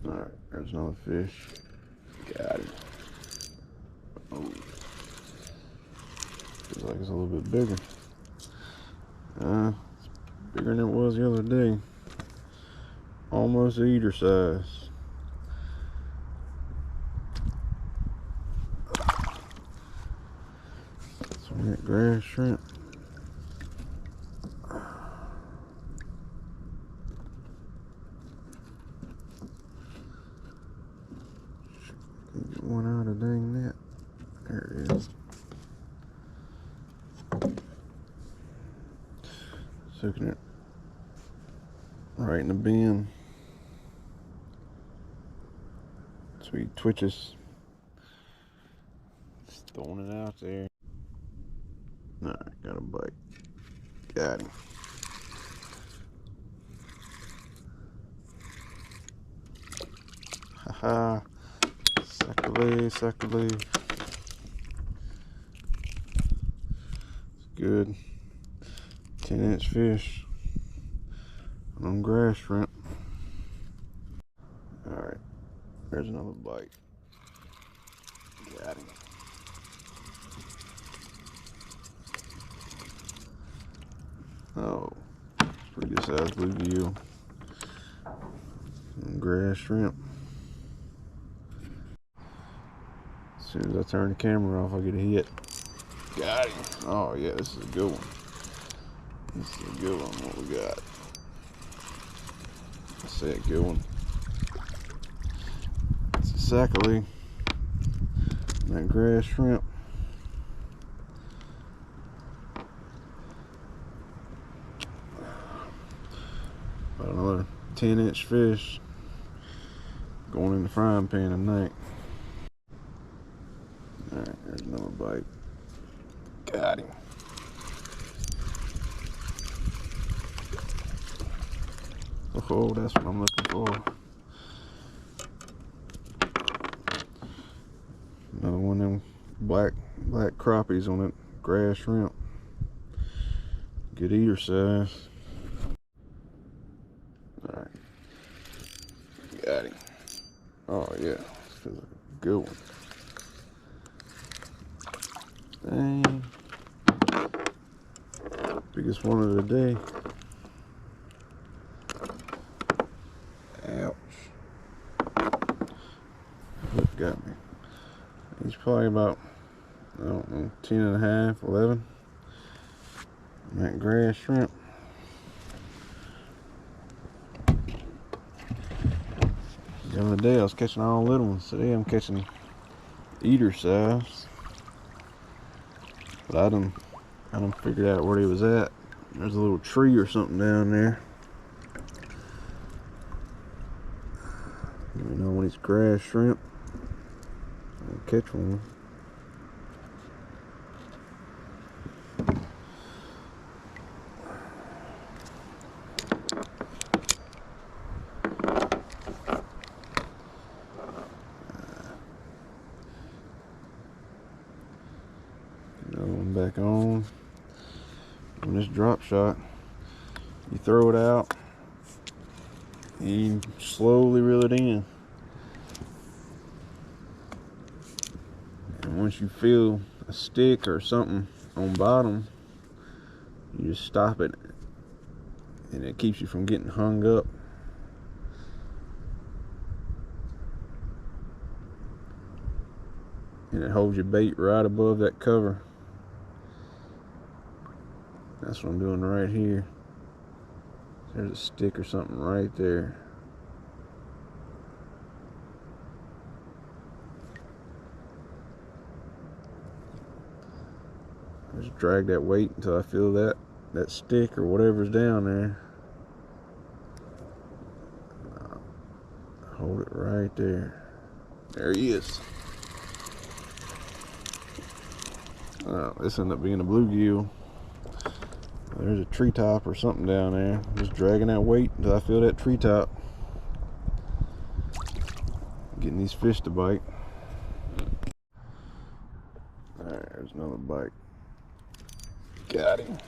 Alright, there's another fish. Got him. Oh. Feels like it's a little bit bigger. It's bigger than it was the other day. Almost eater size. Some that grass shrimp. Get one out of dang net. There it is. Soaking it right in the bin. So he twitches. Just throwing it out there. Alright, got a bite. Got him. Haha. Suckerly, suckerly. It's good. 10-inch fish on grass shrimp. Alright, there's another bite. Got him. Oh, pretty good sized bluegill. Some grass shrimp. As soon as I turn the camera off, I get a hit. Got him. Oh yeah, this is a good one. This is a good one. What we got? I say a good one. It's a Sackley. That grass shrimp. About another 10-inch fish going in the frying pan tonight. Alright, there's another bite. Got him. Oh, that's what I'm looking for. Another one of them black crappies on it. Grass shrimp. Good eater size. Alright. Got him. Oh yeah. This feels like a good one. Dang. Biggest one of the day. Ouch. That got me. He's probably about, I don't know, 10 and a half, 11. And that grass shrimp. The other day I was catching all little ones. Today I'm catching eater size. But I done figured out where he was at. There's a little tree or something down there. Let me know when it's grass shrimp. I'll catch one. Another one back on. On this drop shot, you throw it out, and you slowly reel it in. And once you feel a stick or something on bottom, you just stop it, and it keeps you from getting hung up. And it holds your bait right above that cover. That's what I'm doing right here. There's a stick or something right there. I just drag that weight until I feel that stick or whatever's down there. Hold it right there. There he is. This ended up being a bluegill. There's a treetop or something down there. Just dragging that weight until I feel that treetop. Getting these fish to bite. Alright, there's another bite. Got him.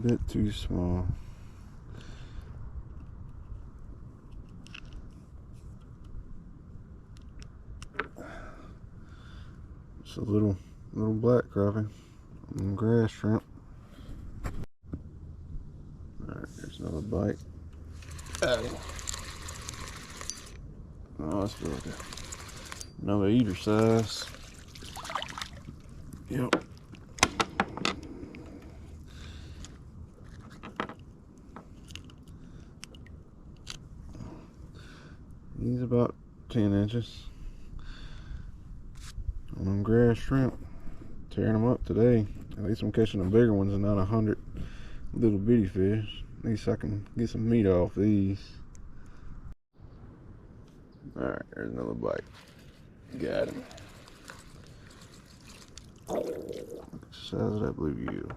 bit too small. It's a little black crappie and grass shrimp. Alright, there's another bite. Got him. Oh, that's like another eater size. Yep. He's about 10 inches. On them grass shrimp. Tearing them up today. At least I'm catching the bigger ones and not 100 little bitty fish. At least I can get some meat off these. Alright, there's another bite. Got him. Look at the size of that bluegill.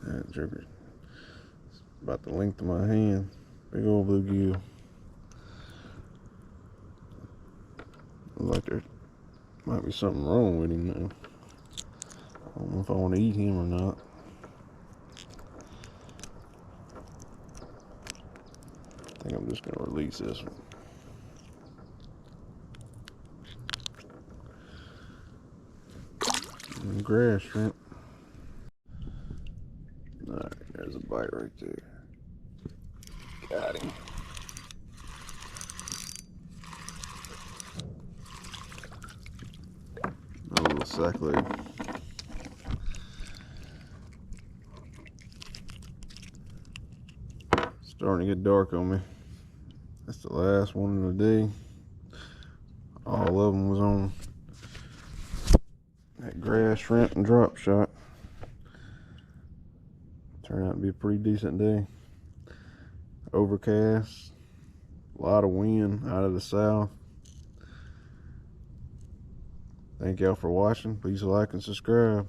That jerker. It's about the length of my hand. Big old bluegill. Looks like there might be something wrong with him now. I don't know if I want to eat him or not. I think I'm just going to release this one. And grass shrimp. Alright, there's a bite right there. Got him. A little sack leg. Starting to get dark on me. That's the last one of the day. All of them was on that grass shrimp and drop shot. Turned out to be a pretty decent day. Overcast, a lot of wind out of the south. Thank y'all for watching. Please like and subscribe.